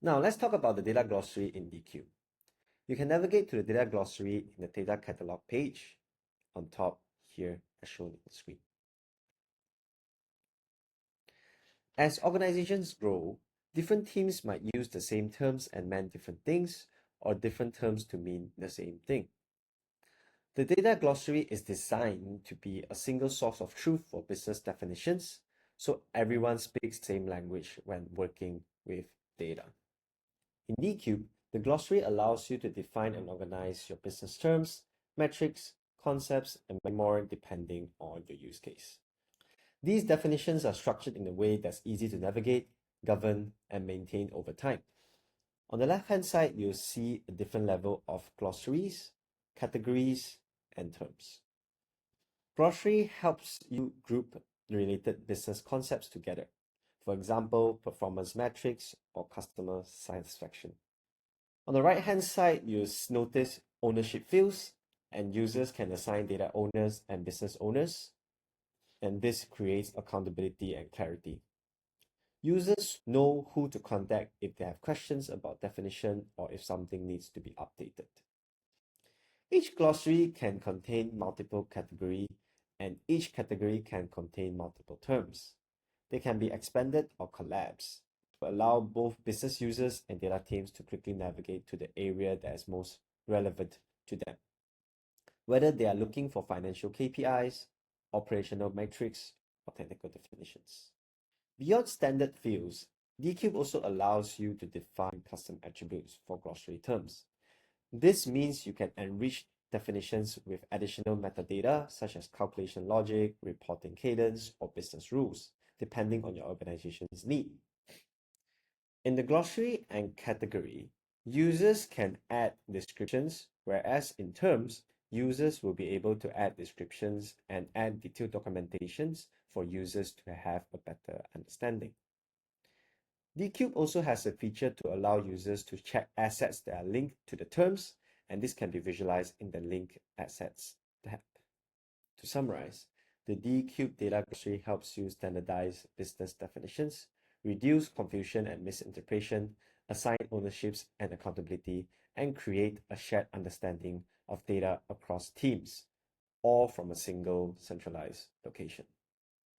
Now let's talk about the data glossary in Decube. You can navigate to the data glossary in the data catalog page on top here as shown on the screen. As organizations grow, different teams might use the same terms and mean different things, or different terms to mean the same thing. The data glossary is designed to be a single source of truth for business definitions, so everyone speaks the same language when working with data. In Decube, the glossary allows you to define and organize your business terms, metrics, concepts, and many more depending on your use case. These definitions are structured in a way that's easy to navigate, govern, and maintain over time. On the left-hand side, you'll see a different level of glossaries, categories, and terms. Glossary helps you group related business concepts together. For example, performance metrics or customer satisfaction. On the right-hand side, you'll notice ownership fields, and users can assign data owners and business owners, and this creates accountability and clarity. Users know who to contact if they have questions about definition or if something needs to be updated. Each glossary can contain multiple categories, and each category can contain multiple terms. They can be expanded or collapsed to allow both business users and data teams to quickly navigate to the area that is most relevant to them, whether they are looking for financial KPIs, operational metrics, or technical definitions. Beyond standard fields, Decube also allows you to define custom attributes for glossary terms. This means you can enrich definitions with additional metadata such as calculation logic, reporting cadence, or business rules, depending on your organization's need. In the glossary and category, users can add descriptions, whereas in terms, users will be able to add descriptions and add detailed documentations for users to have a better understanding. Decube also has a feature to allow users to check assets that are linked to the terms, and this can be visualized in the Link Assets tab. To summarize, the Decube Data Glossary helps you standardize business definitions, reduce confusion and misinterpretation, assign ownerships and accountability, and create a shared understanding of data across teams, all from a single centralized location.